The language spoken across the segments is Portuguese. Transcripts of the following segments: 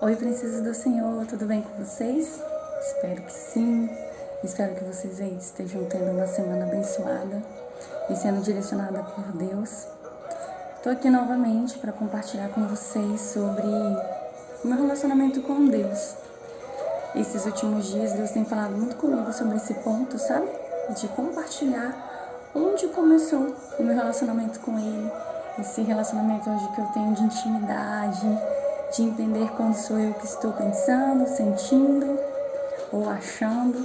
Oi, princesas do Senhor, tudo bem com vocês? Espero que sim. Espero que vocês aí estejam tendo uma semana abençoada e sendo direcionada por Deus. Estou aqui novamente para compartilhar com vocês sobre o meu relacionamento com Deus. Esses últimos dias Deus tem falado muito comigo sobre esse ponto, sabe? De compartilhar onde começou o meu relacionamento com Ele. Esse relacionamento hoje que eu tenho de intimidade, de entender quando sou eu que estou pensando, sentindo ou achando,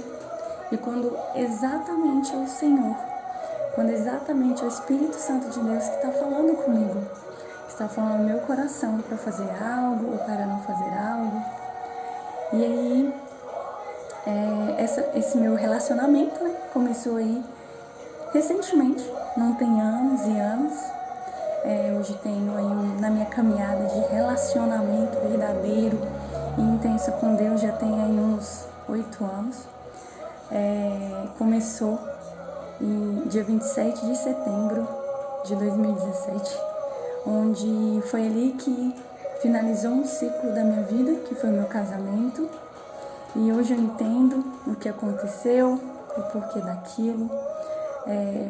e quando exatamente é o Senhor, quando exatamente é o Espírito Santo de Deus que está falando comigo, está falando no meu coração para fazer algo ou para não fazer algo. E aí, esse meu relacionamento, né, começou aí recentemente, não tem anos e anos. Hoje tenho aí na minha caminhada de relacionamento verdadeiro e intenso com Deus, já tem aí uns 8 anos. Começou em dia 27 de setembro de 2017, onde foi ali que finalizou um ciclo da minha vida, que foi o meu casamento. E hoje eu entendo o que aconteceu, o porquê daquilo.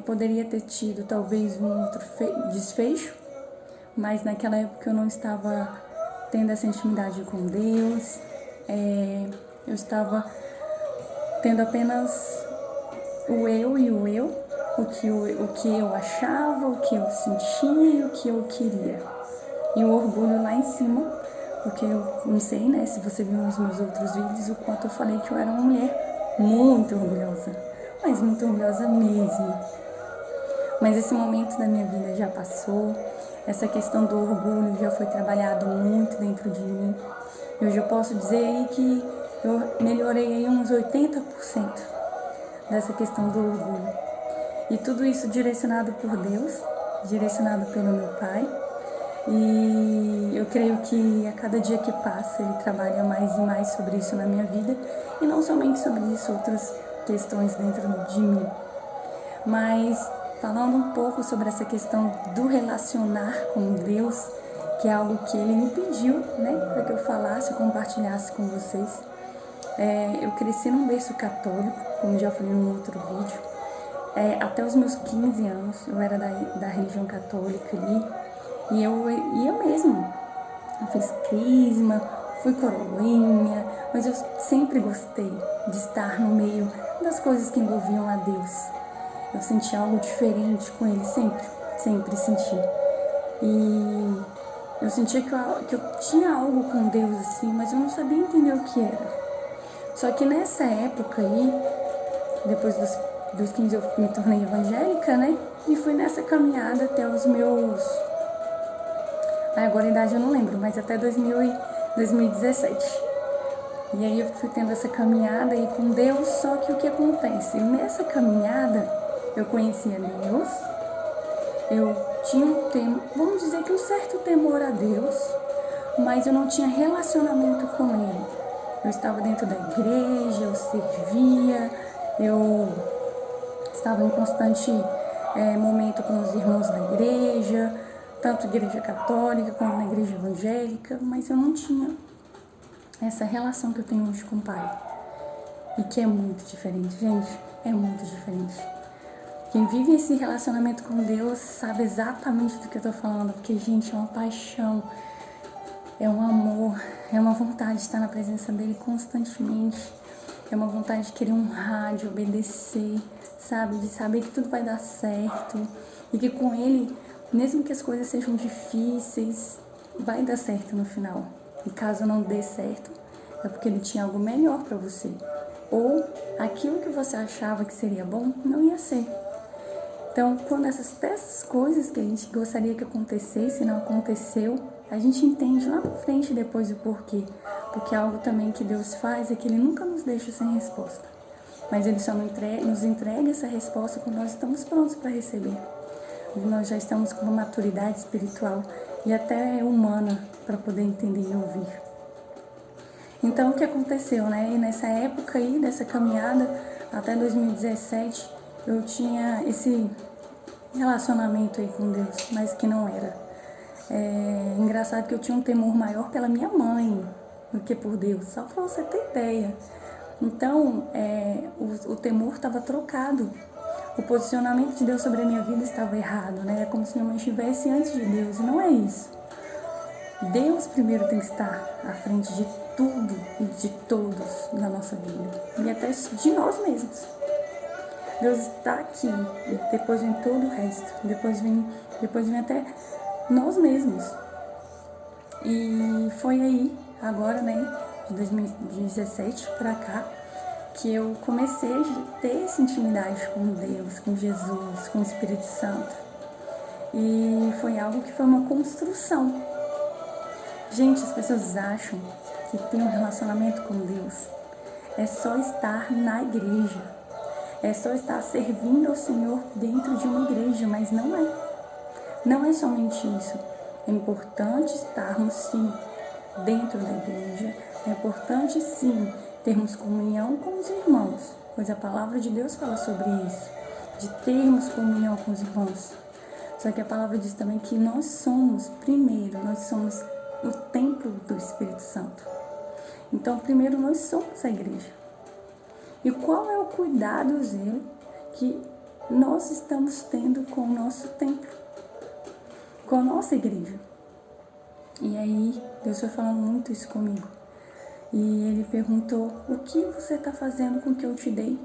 Poderia ter tido talvez um outro desfecho, mas naquela época eu não estava tendo essa intimidade com Deus. Eu estava tendo apenas o eu e o eu, o que eu achava, o que eu sentia e o que eu queria. E o orgulho lá em cima, porque eu não sei, né, se você viu nos meus outros vídeos, o quanto eu falei que eu era uma mulher muito orgulhosa, mas muito orgulhosa mesmo. Mas esse momento da minha vida já passou, essa questão do orgulho já foi trabalhado muito dentro de mim. E hoje eu posso dizer aí que eu melhorei aí uns 80% dessa questão do orgulho. E tudo isso direcionado por Deus, direcionado pelo meu Pai. E eu creio que a cada dia que passa Ele trabalha mais e mais sobre isso na minha vida. E não somente sobre isso, outras questões dentro de mim. Mas falando um pouco sobre essa questão do relacionar com Deus, que é algo que Ele me pediu, né, para que eu falasse, compartilhasse com vocês. Eu cresci num berço católico, como já falei no outro vídeo. Até os meus 15 anos, eu era da religião católica ali. E eu ia mesmo. Eu fiz crisma, fui coroinha, mas eu sempre gostei de estar no meio das coisas que envolviam a Deus. Eu senti algo diferente com Ele, sempre senti. E eu sentia que eu tinha algo com Deus assim, mas eu não sabia entender o que era. Só que nessa época aí, depois dos 15 eu me tornei evangélica, né? E fui nessa caminhada até os meus... Agora a idade eu não lembro, mas até 2017. E aí eu fui tendo essa caminhada aí com Deus, só que o que acontece? Nessa caminhada eu conhecia Deus, eu tinha vamos dizer que um certo temor a Deus, mas eu não tinha relacionamento com Ele. Eu estava dentro da igreja, eu servia, eu estava em constante momento com os irmãos da igreja, tanto na igreja católica quanto na igreja evangélica, mas eu não tinha essa relação que eu tenho hoje com o Pai. E que é muito diferente, gente, é muito diferente. Quem vive esse relacionamento com Deus sabe exatamente do que eu tô falando, porque, gente, é uma paixão, é um amor, é uma vontade de estar na presença dele constantemente, é uma vontade de querer honrar, de obedecer, sabe, de saber que tudo vai dar certo e que com ele, mesmo que as coisas sejam difíceis, vai dar certo no final. E caso não dê certo, é porque ele tinha algo melhor para você. Ou aquilo que você achava que seria bom, não ia ser. Então, quando essas coisas que a gente gostaria que acontecesse, não aconteceu, a gente entende lá na frente depois o porquê. Porque algo também que Deus faz é que Ele nunca nos deixa sem resposta. Mas Ele só nos entrega essa resposta quando nós estamos prontos para receber. Nós já estamos com uma maturidade espiritual e até humana para poder entender e ouvir. Então, o que aconteceu, né? E nessa época aí, dessa caminhada, até 2017, eu tinha esse relacionamento aí com Deus, mas que não era. Engraçado que eu tinha um temor maior pela minha mãe, do que por Deus, só para você ter ideia. Então, o temor estava trocado. O posicionamento de Deus sobre a minha vida estava errado, né? É como se minha mãe estivesse antes de Deus, e não é isso. Deus primeiro tem que estar à frente de tudo e de todos na nossa vida, e até de nós mesmos. Deus está aqui, e depois vem todo o resto, depois vem até nós mesmos. E foi aí, agora, né, de 2017 para cá, que eu comecei a ter essa intimidade com Deus, com Jesus, com o Espírito Santo. E foi algo que foi uma construção. Gente, as pessoas acham que ter um relacionamento com Deus é só estar na igreja, é só estar servindo ao Senhor dentro de uma igreja, mas não é. Não é somente isso. É importante estarmos, sim, dentro da igreja. É importante, sim, termos comunhão com os irmãos, pois a palavra de Deus fala sobre isso, de termos comunhão com os irmãos. Só que a palavra diz também que nós somos o templo do Espírito Santo. Então, primeiro, nós somos a igreja. E qual é o cuidado, o zelo, que nós estamos tendo com o nosso templo, com a nossa igreja? E aí, Deus foi falando muito isso comigo. E Ele perguntou, o que você está fazendo com o que eu te dei?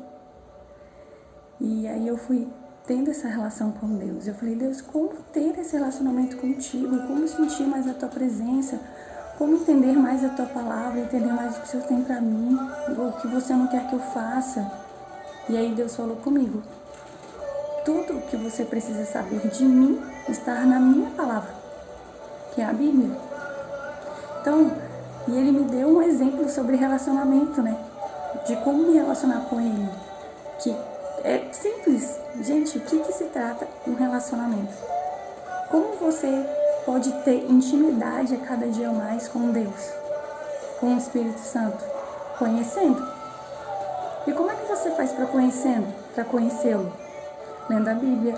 E aí eu fui tendo essa relação com Deus. Eu falei, Deus, como ter esse relacionamento contigo? Como sentir mais a tua presença? Como entender mais a tua palavra? Entender mais o que o Senhor tem para mim? Ou o que você não quer que eu faça? E aí Deus falou comigo, tudo que você precisa saber de mim está na minha palavra, que é a Bíblia. Então, e Ele me deu um exemplo sobre relacionamento, né? De como me relacionar com Ele. Que é simples. Gente, o que se trata um relacionamento? Como você pode ter intimidade a cada dia mais com Deus, com o Espírito Santo? Conhecendo. E como é que você faz para conhecê-lo? Lendo a Bíblia,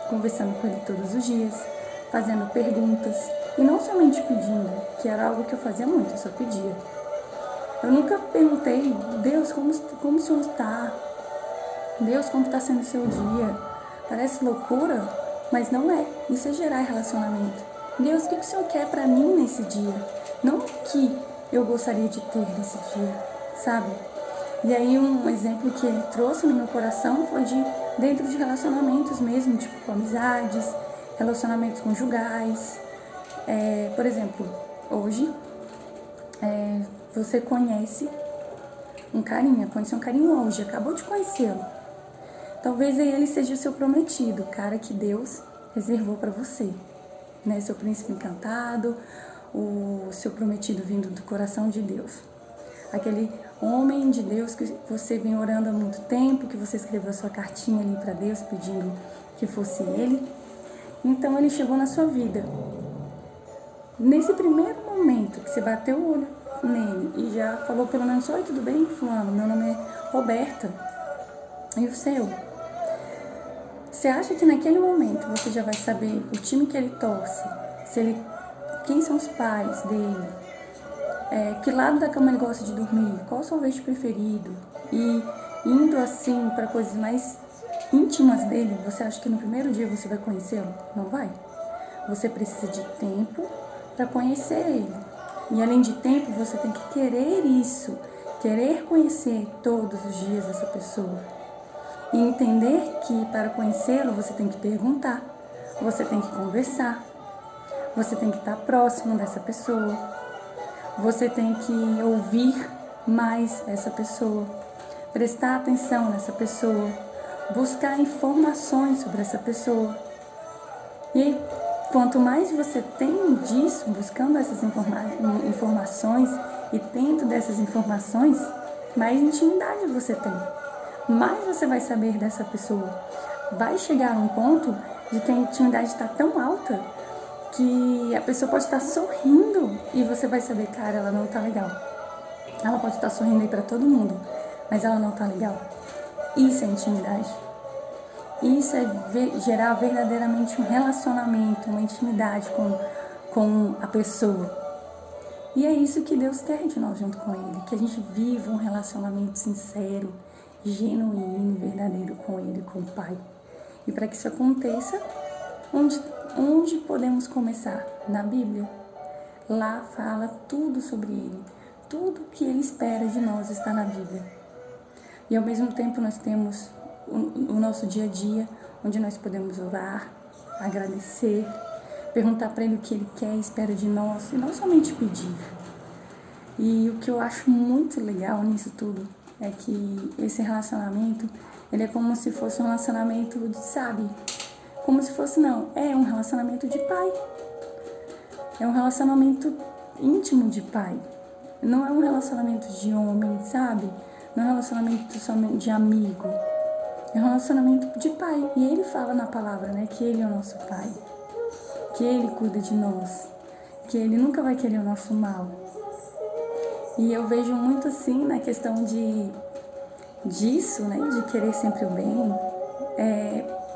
conversando com Ele todos os dias, fazendo perguntas. E não somente pedindo, que era algo que eu fazia muito, eu só pedia. Eu nunca perguntei, Deus, como o Senhor está? Deus, como está sendo o seu dia? Parece loucura, mas não é. Isso é gerar relacionamento. Deus, o que o Senhor quer para mim nesse dia? Não o que eu gostaria de ter nesse dia, sabe? E aí um exemplo que Ele trouxe no meu coração foi dentro de relacionamentos mesmo, tipo com amizades, relacionamentos conjugais. Por exemplo, hoje você conheceu um carinha hoje, acabou de conhecê-lo. Talvez ele seja o seu prometido, o cara que Deus reservou para você, né? Seu príncipe encantado, o seu prometido vindo do coração de Deus. Aquele homem de Deus que você vem orando há muito tempo, que você escreveu a sua cartinha ali para Deus pedindo que fosse ele. Então ele chegou na sua vida. Nesse primeiro momento que você bateu o olho nele e já falou pelo menos, oi, tudo bem, fulano? Meu nome é Roberta. E o seu? Você acha que naquele momento você já vai saber o time que ele torce? Quem são os pais dele? Que lado da cama ele gosta de dormir? Qual o sorvete preferido? E indo assim para coisas mais íntimas dele, você acha que no primeiro dia você vai conhecê-lo? Não vai. Você precisa de tempo para conhecer ele. E além de tempo, você tem que querer isso, querer conhecer todos os dias essa pessoa. E entender que para conhecê-lo, você tem que perguntar, você tem que conversar, você tem que estar próximo dessa pessoa, você tem que ouvir mais essa pessoa, prestar atenção nessa pessoa, buscar informações sobre essa pessoa. E quanto mais você tem disso, buscando essas informações e tendo dessas informações, mais intimidade você tem. Mais você vai saber dessa pessoa. Vai chegar a um ponto de que a intimidade está tão alta que a pessoa pode estar sorrindo e você vai saber, cara, ela não tá legal. Ela pode estar sorrindo aí para todo mundo, mas ela não tá legal. Isso é intimidade. Isso é gerar verdadeiramente um relacionamento, uma intimidade com a pessoa. E é isso que Deus quer de nós junto com Ele, que a gente viva um relacionamento sincero, genuíno e verdadeiro com Ele, com o Pai. E para que isso aconteça, onde podemos começar? Na Bíblia. Lá fala tudo sobre Ele. Tudo que Ele espera de nós está na Bíblia. E ao mesmo tempo nós temos o nosso dia a dia, onde nós podemos orar, agradecer, perguntar para Ele o que Ele quer e espera de nós, e não somente pedir. E o que eu acho muito legal nisso tudo é que esse relacionamento, ele é como se fosse um relacionamento, sabe? Como se fosse, não, é um relacionamento de pai. É um relacionamento íntimo de pai. Não é um relacionamento de homem, sabe? Não é um relacionamento somente de amigo. É um relacionamento de pai. E ele fala na palavra, né? Que ele é o nosso pai. Que ele cuida de nós. Que ele nunca vai querer o nosso mal. E eu vejo muito assim na questão disso, né? De querer sempre o bem.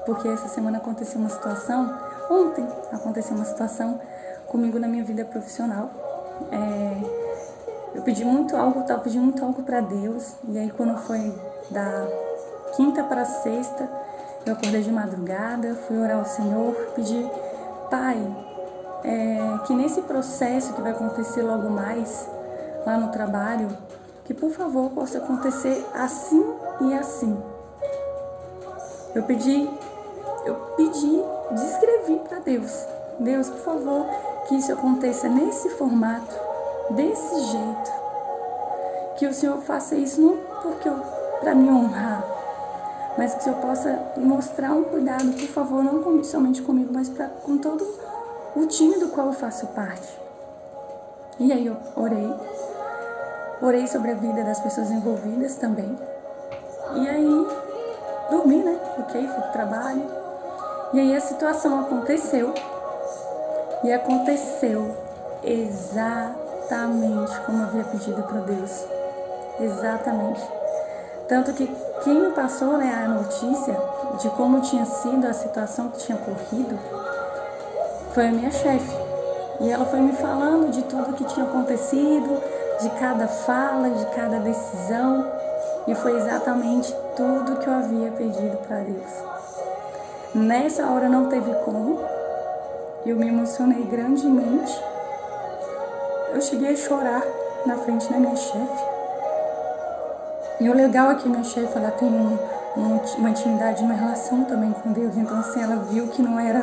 Porque essa semana aconteceu uma situação. Ontem aconteceu uma situação comigo na minha vida profissional. Eu pedi muito algo, estava pedindo muito algo para Deus. E aí quando foi da quinta para sexta, eu acordei de madrugada, fui orar ao Senhor, pedi, Pai, que nesse processo que vai acontecer logo mais lá no trabalho, que por favor possa acontecer assim e assim. Eu pedi, descrevi para Deus. Deus, por favor, que isso aconteça nesse formato, desse jeito. Que o Senhor faça isso não porque para me honrar, mas que o Senhor possa mostrar um cuidado, por favor, não somente comigo, mas com todo o time do qual eu faço parte. E aí eu orei sobre a vida das pessoas envolvidas também. E aí dormi, né? Ok, fui pro trabalho. E aí a situação aconteceu. E aconteceu exatamente como eu havia pedido para Deus. Exatamente. Tanto que quem me passou, né, a notícia de como tinha sido a situação que tinha ocorrido foi a minha chefe. E ela foi me falando de tudo que tinha acontecido, de cada fala, de cada decisão. E foi exatamente tudo que eu havia pedido para Deus. Nessa hora não teve como. Eu me emocionei grandemente. Eu cheguei a chorar na frente da minha chefe. E o legal é que minha chefe, ela tem uma intimidade, uma relação também com Deus. Então, assim, ela viu que não era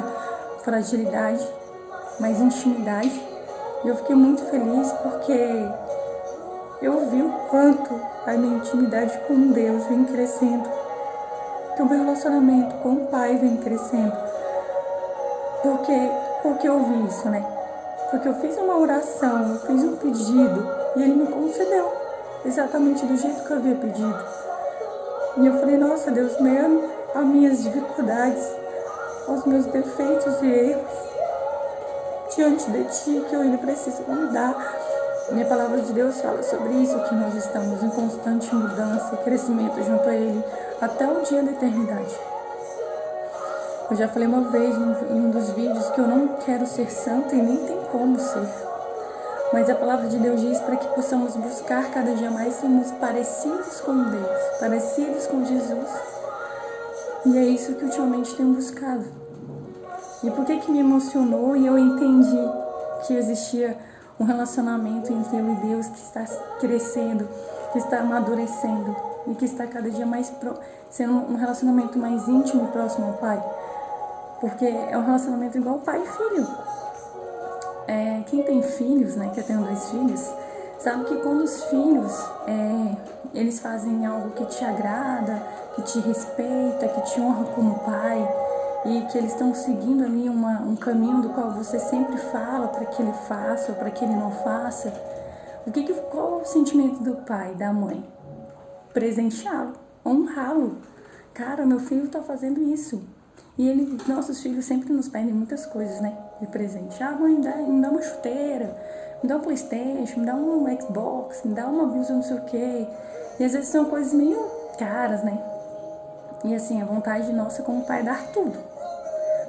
fragilidade, mas intimidade. E eu fiquei muito feliz porque eu vi o quanto a minha intimidade com Deus vem crescendo. Que o meu relacionamento com o Pai vem crescendo. Porque eu vi isso, né? Porque eu fiz uma oração, eu fiz um pedido e Ele me concedeu. Exatamente do jeito que eu havia pedido. E eu falei, nossa Deus, mesmo as minhas dificuldades, aos meus defeitos e erros, diante de Ti, que eu ainda preciso mudar. Minha palavra de Deus fala sobre isso, que nós estamos em constante mudança e crescimento junto a Ele, até o dia da eternidade. Eu já falei uma vez em um dos vídeos que eu não quero ser santa e nem tem como ser. Mas a palavra de Deus diz para que possamos buscar cada dia mais sermos parecidos com Deus, parecidos com Jesus. E é isso que ultimamente tenho buscado. E por que me emocionou e eu entendi que existia um relacionamento entre eu e Deus que está crescendo, que está amadurecendo e que está cada dia mais sendo um relacionamento mais íntimo e próximo ao Pai. Porque é um relacionamento igual pai e filho. Quem tem filhos, né, que eu tenho 2 filhos, sabe que quando os filhos, eles fazem algo que te agrada, que te respeita, que te honra como pai, e que eles estão seguindo ali um caminho do qual você sempre fala para que ele faça ou para que ele não faça, qual é o sentimento do pai, da mãe? Presenteá-lo, honrá-lo. Cara, meu filho está fazendo isso. E nossos filhos sempre nos pedem muitas coisas, né? De presente. Mãe, me dá uma chuteira, me dá um PlayStation, me dá um Xbox, me dá uma blusa, não sei o quê. E às vezes são coisas meio caras, né? E assim, a vontade nossa como pai é dar tudo.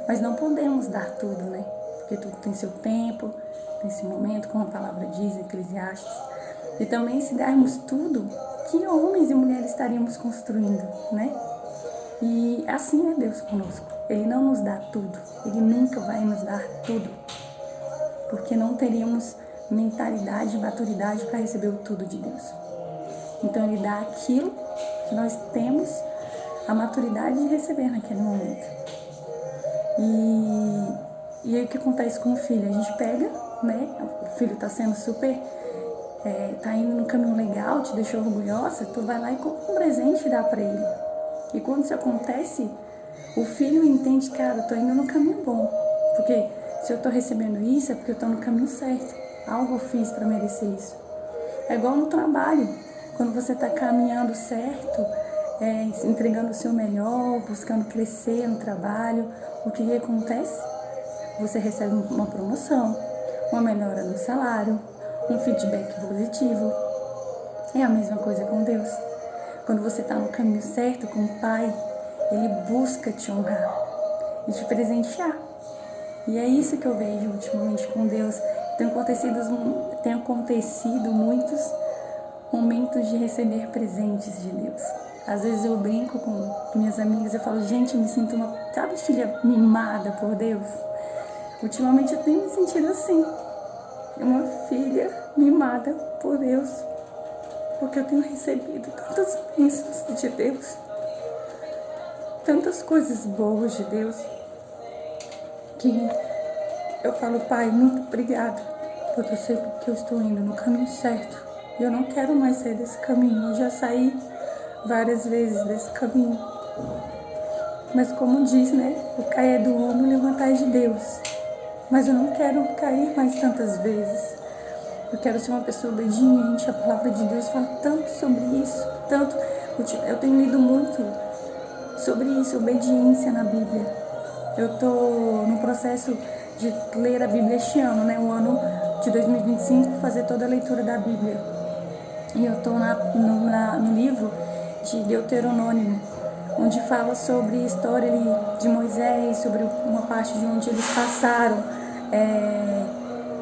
Mas não podemos dar tudo, né? Porque tudo tem seu tempo, nesse momento, como a palavra diz, Eclesiastes, e também se dermos tudo, que homens e mulheres estaríamos construindo, né? E assim é Deus conosco. Ele não nos dá tudo, Ele nunca vai nos dar tudo, porque não teríamos mentalidade e maturidade para receber o tudo de Deus. Então Ele dá aquilo que nós temos a maturidade de receber naquele momento. E aí o que acontece com o filho? A gente pega, né? O filho está sendo super, tá indo no caminho legal, te deixou orgulhosa, tu vai lá e compra um presente e dá para ele. E quando isso acontece, o filho entende, cara, eu tô indo no caminho bom. Porque se eu tô recebendo isso, é porque eu tô no caminho certo. Algo eu fiz para merecer isso. É igual no trabalho. Quando você tá caminhando certo, entregando o seu melhor, buscando crescer no trabalho, o que acontece? Você recebe uma promoção, uma melhora no salário, um feedback positivo. É a mesma coisa com Deus. Quando você está no caminho certo com o Pai, Ele busca te honrar e te presentear. E é isso que eu vejo ultimamente com Deus. Tem acontecido muitos momentos de receber presentes de Deus. Às vezes eu brinco com minhas amigas, eu falo, gente, eu me sinto uma, sabe, filha mimada por Deus? Ultimamente eu tenho me sentido assim, uma filha mimada por Deus. Porque eu tenho recebido tantas bênçãos de Deus, tantas coisas boas de Deus, que eu falo, Pai, muito obrigado, porque eu sei que eu estou indo no caminho certo. E eu não quero mais sair desse caminho. Eu já saí várias vezes desse caminho. Mas como diz, né? O cair é do homem, o levantar é de Deus. Mas eu não quero cair mais tantas vezes. Eu quero ser uma pessoa obediente. A palavra de Deus fala tanto sobre isso. Tanto. Eu tenho lido muito sobre isso, obediência na Bíblia. Eu estou no processo de ler a Bíblia este ano, né? O ano de 2025, fazer toda a leitura da Bíblia. E eu estou no livro de Deuteronômio, onde fala sobre a história ali de Moisés, sobre uma parte de onde eles passaram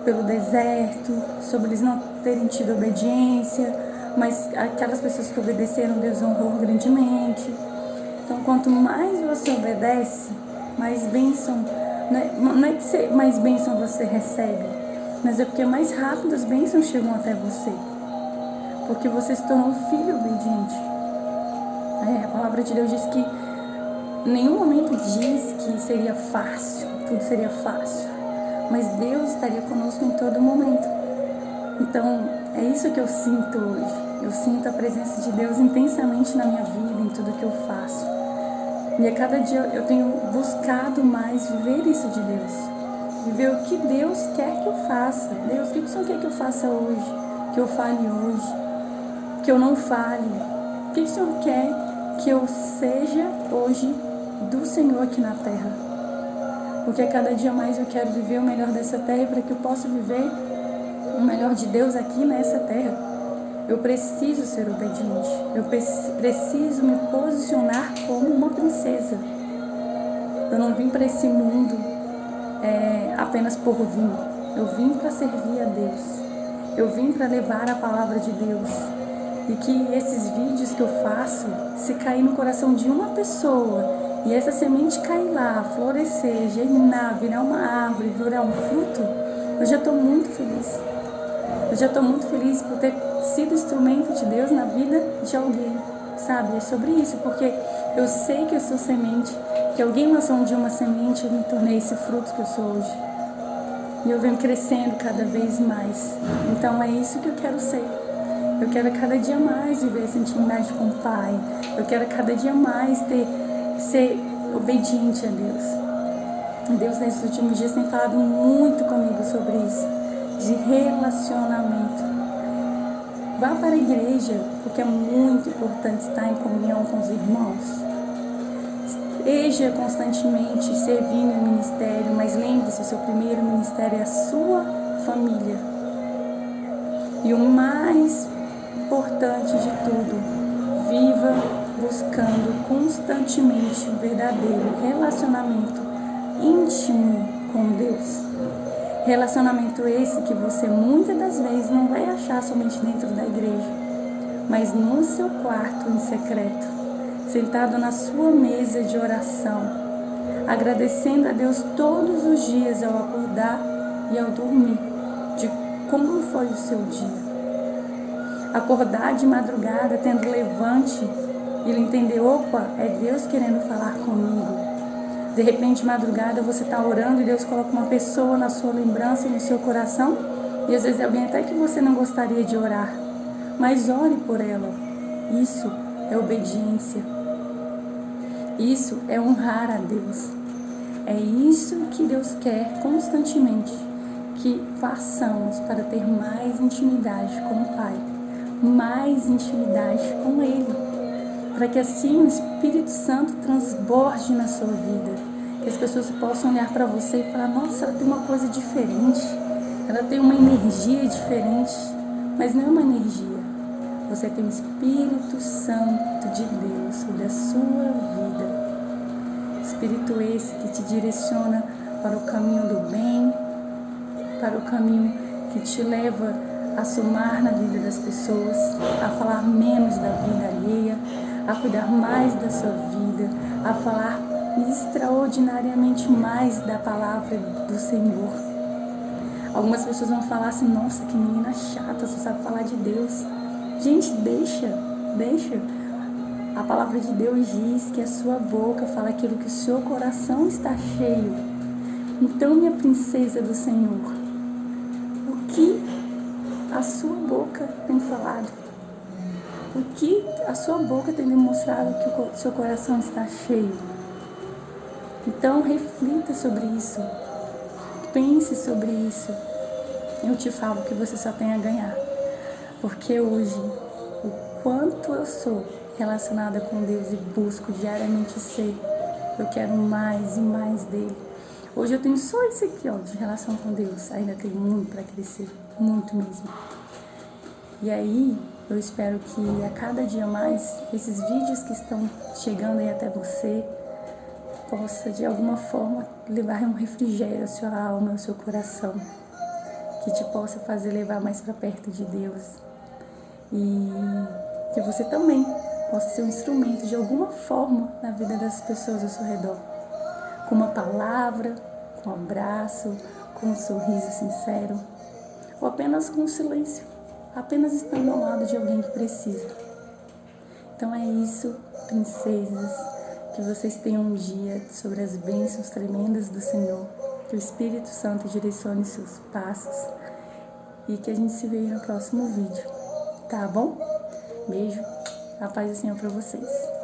pelo deserto, sobre eles não terem tido obediência, mas aquelas pessoas que obedeceram, Deus honrou grandemente. Então, quanto mais você obedece, mais bênção, não é que mais bênção você recebe, mas é porque mais rápido as bênçãos chegam até você, porque você se tornou um filho obediente. A palavra de Deus diz que em nenhum momento diz que seria fácil, tudo seria fácil, mas Deus estaria conosco em todo momento. Então, é isso que eu sinto hoje. Eu sinto a presença de Deus intensamente na minha vida, em tudo que eu faço. E a cada dia eu tenho buscado mais viver isso de Deus. Viver o que Deus quer que eu faça. Deus, o que o Senhor quer que eu faça hoje? Que eu fale hoje? Que eu não fale? O que o Senhor quer que eu seja hoje do Senhor aqui na terra? Porque a cada dia mais eu quero viver o melhor dessa terra, para que eu possa viver o melhor de Deus aqui nessa terra. Eu preciso ser obediente. Eu preciso me posicionar como uma princesa. Eu não vim para esse mundo apenas por vir. Eu vim para servir a Deus. Eu vim para levar a palavra de Deus. E que esses vídeos que eu faço, se cair no coração de uma pessoa e essa semente cair lá, florescer, germinar, virar uma árvore, virar um fruto, eu já estou muito feliz. Eu já estou muito feliz por ter sido instrumento de Deus na vida de alguém, sabe? É sobre isso, porque eu sei que eu sou semente, que alguém lançou de uma semente e eu me tornei esse fruto que eu sou hoje. E eu venho crescendo cada vez mais. Então é isso que eu quero ser. Eu quero cada dia mais viver essa intimidade com o Pai. Eu quero cada dia mais ser obediente a Deus. Deus nesses últimos dias tem falado muito comigo sobre isso, de relacionamento. Vá para a igreja, porque é muito importante estar em comunhão com os irmãos. Esteja constantemente servindo no ministério, mas lembre-se, o seu primeiro ministério é a sua família. E o mais importante de tudo, viva buscando constantemente um verdadeiro relacionamento íntimo com Deus. Relacionamento esse que você muitas das vezes não vai achar somente dentro da igreja, mas no seu quarto em secreto, sentado na sua mesa de oração, agradecendo a Deus todos os dias ao acordar e ao dormir, de como foi o seu dia. Acordar de madrugada tendo levante e ele entender, opa, é Deus querendo falar comigo. De repente, de madrugada, você está orando e Deus coloca uma pessoa na sua lembrança e no seu coração. E às vezes é alguém até que você não gostaria de orar. Mas ore por ela. Isso é obediência. Isso é honrar a Deus. É isso que Deus quer constantemente que façamos para ter mais intimidade com o Pai. Mais intimidade com Ele. Para que assim o Espírito Santo transborde na sua vida. Que as pessoas possam olhar para você e falar, nossa, ela tem uma coisa diferente. Ela tem uma energia diferente. Mas não é uma energia. Você tem o Espírito Santo de Deus sobre a sua vida. Espírito esse que te direciona para o caminho do bem, para o caminho que te leva a somar na vida das pessoas, a falar menos da vida alheia, a cuidar mais da sua vida, a falar extraordinariamente mais da palavra do Senhor. Algumas pessoas vão falar assim, nossa, que menina chata, só sabe falar de Deus. Gente, deixa. A palavra de Deus diz que a sua boca fala aquilo que o seu coração está cheio. Então, minha princesa do Senhor, o que a sua boca tem falado? O que a sua boca tem demonstrado que o seu coração está cheio? Então, reflita sobre isso. Pense sobre isso. Eu te falo que você só tem a ganhar. Porque hoje, o quanto eu sou relacionada com Deus e busco diariamente ser, eu quero mais e mais dele. Hoje eu tenho só isso aqui, ó, de relação com Deus. Ainda tem muito para crescer, muito mesmo. E aí, eu espero que a cada dia mais, esses vídeos que estão chegando aí até você, possa de alguma forma levar um refrigério à sua alma, ao seu coração, que te possa fazer levar mais para perto de Deus e que você também possa ser um instrumento de alguma forma na vida das pessoas ao seu redor, com uma palavra, com um abraço, com um sorriso sincero ou apenas com um silêncio, apenas estando ao lado de alguém que precisa. Então é isso, princesas. Que vocês tenham um dia sobre as bênçãos tremendas do Senhor. Que o Espírito Santo direcione seus passos. E que a gente se veja no próximo vídeo. Tá bom? Beijo. A paz do Senhor para vocês.